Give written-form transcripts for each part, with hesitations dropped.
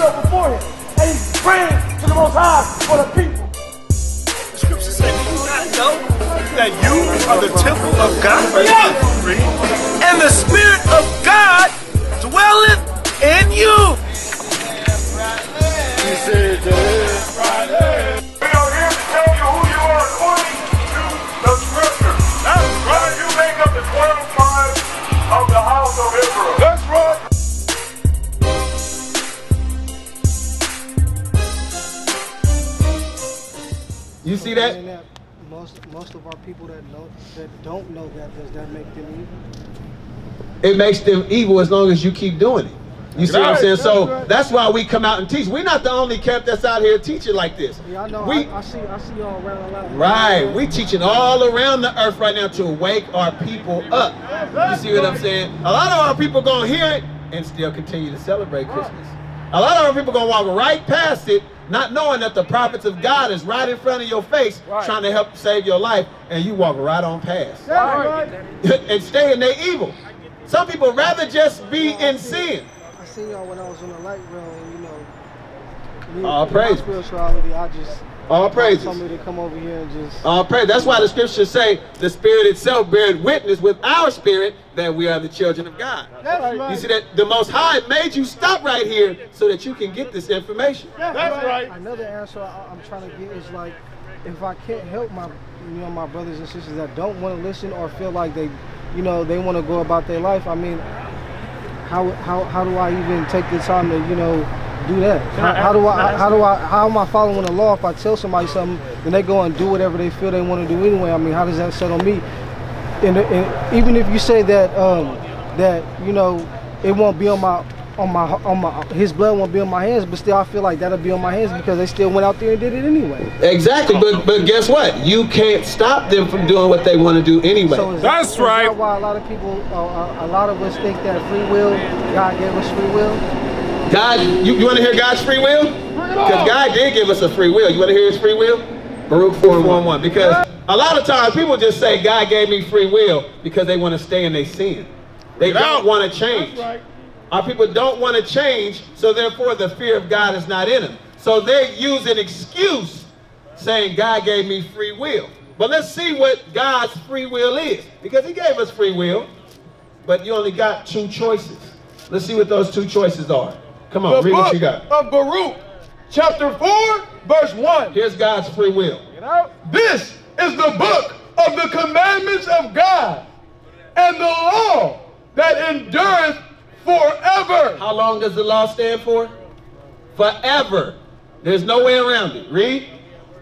Before him, and he's praying to the Most High for the people. The scripture says, do you not know that you are the temple of God? And the Spirit of God dwelleth in you. He said, Friday. We are here to tell you who you are according to the scripture. That's right. You make up the 12 tribes of the house of Israel. That's right. You see that? Most of our people that don't know that, does that make them evil? It makes them evil as long as you keep doing it. You see what I'm saying? So that's why we come out and teach. We're not the only camp that's out here teaching like this. Yeah, I know. I see y'all around a lot. Right. We teaching all around the earth right now to wake our people up. You see what I'm saying? A lot of our people gonna hear it and still continue to celebrate Christmas. A lot of our people gonna walk right past it, not knowing that the prophets of God is right in front of your face, trying to help save your life, and you walk right on past. And stay in their evil. Some people rather just be in sin. I see y'all when I was on the light rail, and you know, all praise. Spirituality, I just all praises. Somebody to come over here and just all praise. That's why the scriptures say the Spirit itself beareth witness with our spirit that we are the children of God. That's right. You see that the Most High made you stop right here so that you can get this information. That's right. Another answer I'm trying to get is like, if I can't help my brothers and sisters that don't want to listen or feel like they want to go about their life. I mean, how do I even take the time to do that? How am I following the law if I tell somebody something and they go and do whatever they feel they want to do anyway? I mean, how does that set on me? And even if you say that it won't be his blood won't be on my hands, but still I feel like that'll be on my hands because they still went out there and did it anyway. Exactly, but guess what? You can't stop them from doing what they want to do anyway. So that's right. That's why a lot of people, a lot of us think that free will, God gave us free will. God, you want to hear God's free will? Because God did give us a free will. You want to hear His free will? Baruch 4:1. Because a lot of times people just say God gave me free will because they want to stay in their sin. They don't want to change. Our people don't want to change, so therefore the fear of God is not in them. So they use an excuse saying God gave me free will. But let's see what God's free will is. Because He gave us free will, but you only got two choices. Let's see what those two choices are. Come on, read what you got. Of Baruch, chapter 4, verse 1. Here's God's free will. This is the book of the commandments of God and the law that endureth forever. How long does the law stand for? Forever. There's no way around it. Read.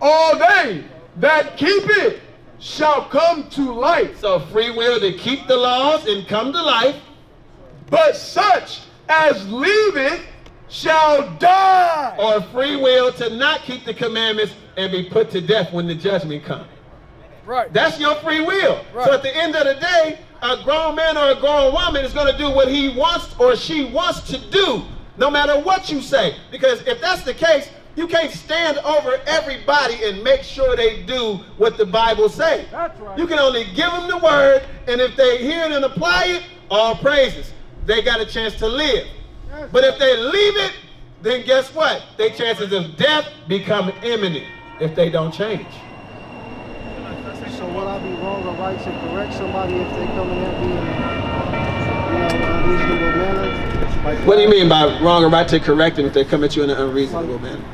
All they that keep it shall come to life. So free will to keep the laws and come to life. But such as leave it shall die. Or free will to not keep the commandments and be put to death when the judgment comes. Right. That's your free will. Right. So at the end of the day, a grown man or a grown woman is going to do what he wants or she wants to do, no matter what you say. Because if that's the case, you can't stand over everybody and make sure they do what the Bible says. That's right. You can only give them the word, and if they hear it and apply it, all praises. They got a chance to live. But if they leave it, then guess what? Their chances of death become imminent if they don't change. So would I be wrong or right to correct somebody if they come in at me in an unreasonable manner? Like, what do you mean by wrong or right to correct them if they come at you in an unreasonable manner?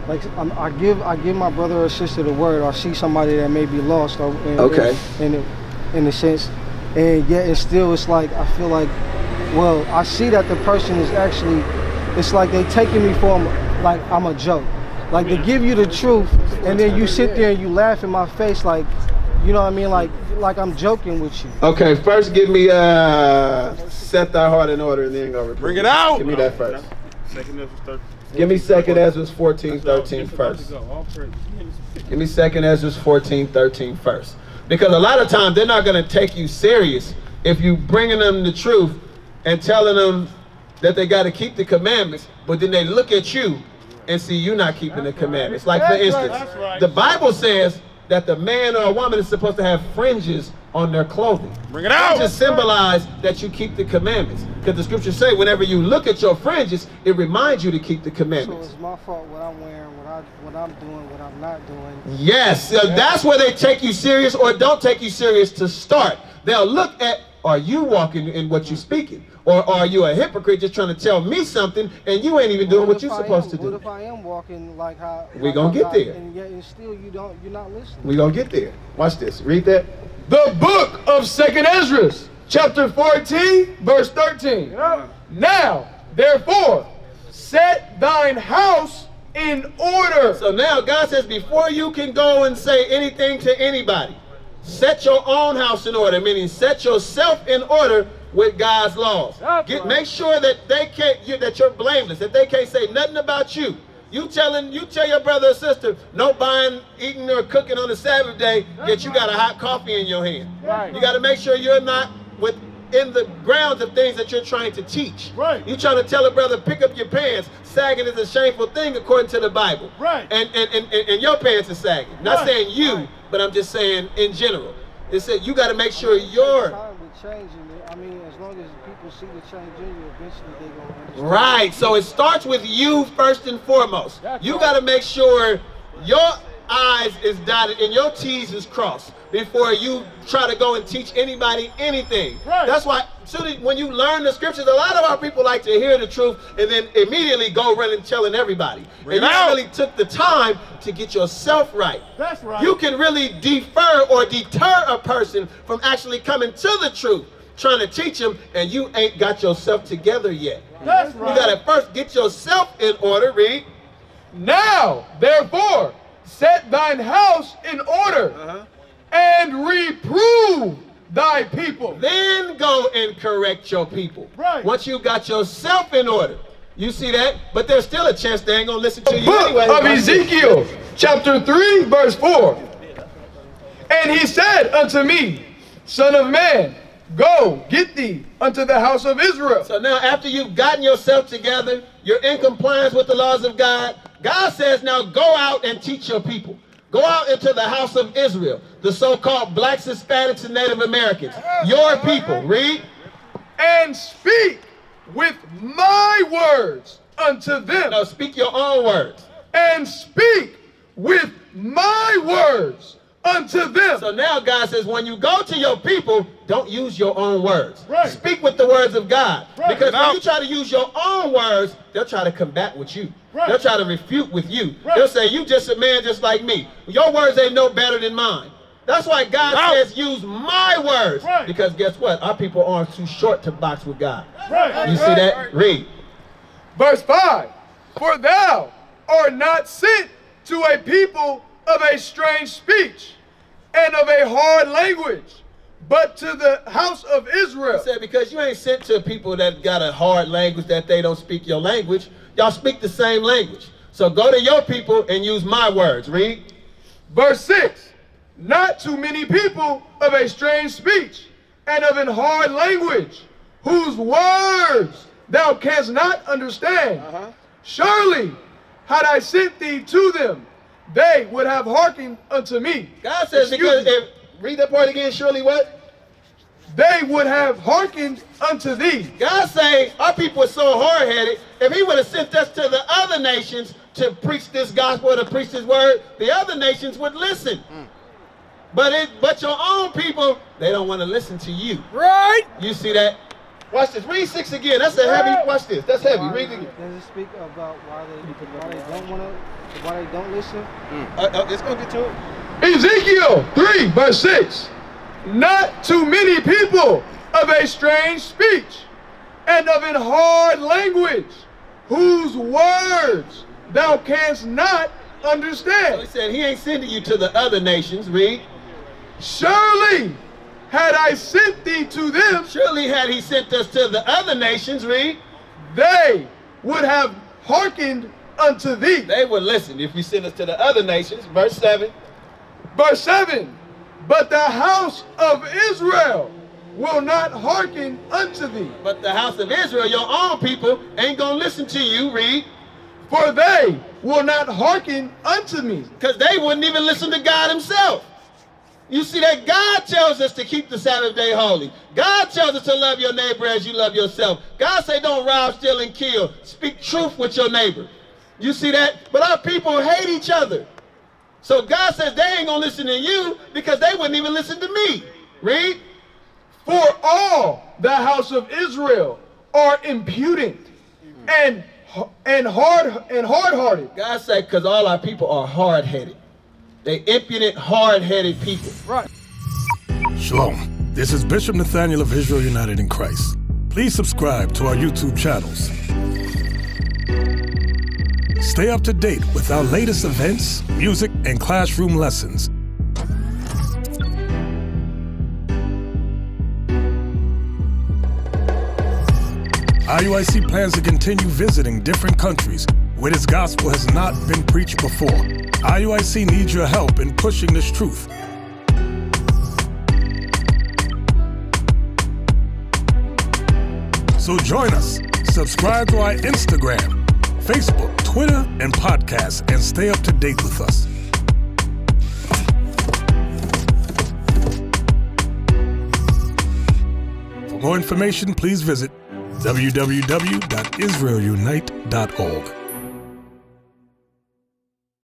Like I give my brother or sister the word, or see somebody that may be lost, or in a sense, and yet and still it's like I feel like, well, I see that the person is actually, it's like they taking me for like I'm a joke. Like they give you the truth, and then you sit there and you laugh in my face, like, you know what I mean, like I'm joking with you. Okay, first give me set thy heart in order, and then go repeat. Bring it out. Give me that first. Give me 2nd Ezra 14:13 first. Give me 2nd Ezra 14:13 first. Because a lot of times they're not going to take you serious if you bringing them the truth and telling them that they got to keep the commandments, but then they look at you and see you not keeping the commandments. Like for instance, the Bible says that the man or a woman is supposed to have fringes on their clothing. Bring it out. Fringes symbolize that you keep the commandments. Because the scriptures say whenever you look at your fringes, it reminds you to keep the commandments. So it's my fault what I'm wearing, what I'm doing, what I'm not doing. Yes, that's where they take you serious or don't take you serious to start. They'll look at, are you walking in what you're speaking? Or are you a hypocrite just trying to tell me something and you ain't even doing what you're supposed to do? What if I am walking like how... We're going to get there. And yet and still you're not listening. We're going to get there. Watch this. Read that. The book of 2nd Ezra, chapter 14, verse 13. Now, therefore, set thine house in order. So now God says before you can go and say anything to anybody, set your own house in order, meaning set yourself in order with God's laws. Make sure that they can't, that you're blameless, that they can't say nothing about you. You tell your brother or sister, no buying, eating, or cooking on the Sabbath day, yet you got a hot coffee in your hand. Right. You got to make sure you're not within the grounds of things that you're trying to teach. Right. You trying to tell a brother, pick up your pants. Sagging is a shameful thing according to the Bible. Right. And your pants are sagging. Not saying you, but I'm just saying in general. It said you got to make sure you're... I mean, as long as people see the change in you, eventually they're going to understand. Right. So it starts with you first and foremost. You got to make sure your I's is dotted and your T's is crossed before you try to go and teach anybody anything. Right. That's why when you learn the scriptures, a lot of our people like to hear the truth and then immediately go running telling everybody. And you really took the time to get yourself right. That's right. You can really defer or deter a person from actually coming to the truth, trying to teach them, and you ain't got yourself together yet. That's right. You got to first get yourself in order. Read. Now, therefore, set thine house in order and reprove thy people. Then go and correct your people. Right. Once you got yourself in order. You see that? But there's still a chance they ain't going to listen to you Book anyway. of Ezekiel, chapter 3, verse 4. And he said unto me, Son of man, go, get thee unto the house of Israel. So now after you've gotten yourself together, you're in compliance with the laws of God, God says now go out and teach your people. Go out into the house of Israel, the so-called blacks, Hispanics, and Native Americans. Your people. Read. And speak with my words unto them. No, speak your own words. And speak with my words unto them. So now God says when you go to your people, don't use your own words. Right. Speak with the words of God. Right. Because when you try to use your own words, they'll try to combat with you. Right. They'll try to refute with you. Right. They'll say, you just a man just like me. Your words ain't no better than mine. That's why God says use my words. Right. Because guess what? Our people aren't too short to box with God. Right. You see that? Read. Verse 5. For thou art not sent to a people of a strange speech and of a hard language, but to the house of Israel. He said, because you ain't sent to people that got a hard language that they don't speak your language. Y'all speak the same language. So go to your people and use my words. Read. Verse 6. Not too many people of a strange speech and of an hard language, whose words thou canst not understand. Surely, had I sent thee to them, they would have hearkened unto me. God says, read that part again, surely what? They would have hearkened unto thee. God say, our people are so hard-headed, if he would have sent us to the other nations to preach this gospel, to preach his word, the other nations would listen. But your own people, they don't want to listen to you. Right? You see that? Watch this. Read 6 again. That's a heavy. Watch this. That's heavy. Read it again. Does it speak about why they don't listen? It's going to get to it. Ezekiel 3, verse 6. Not too many people of a strange speech and of an hard language, whose words thou canst not understand. So he said he ain't sending you to the other nations. Read. Surely had I sent thee to them. Surely had he sent us to the other nations. Read. They would have hearkened unto thee. They would listen if you send us to the other nations. Verse 7. Verse 7. But the house of Israel will not hearken unto thee. But the house of Israel, your own people, ain't going to listen to you. Read. For they will not hearken unto me. Because they wouldn't even listen to God himself. You see that God tells us to keep the Sabbath day holy. God tells us to love your neighbor as you love yourself. God say don't rob, steal, and kill. Speak truth with your neighbor. You see that? But our people hate each other. So God says they ain't going to listen to you because they wouldn't even listen to me. Read. For all the house of Israel are impudent and hard-hearted. God said because all our people are hard-headed. They impudent, hard-headed people. Right. Shalom. This is Bishop Nathaniel of Israel United in Christ. Please subscribe to our YouTube channels. Stay up to date with our latest events, music, and classroom lessons. IUIC plans to continue visiting different countries where this gospel has not been preached before. IUIC needs your help in pushing this truth. So join us. Subscribe to our Instagram, Facebook, Twitter, and podcasts, and stay up to date with us. For more information, please visit www.israelunite.org.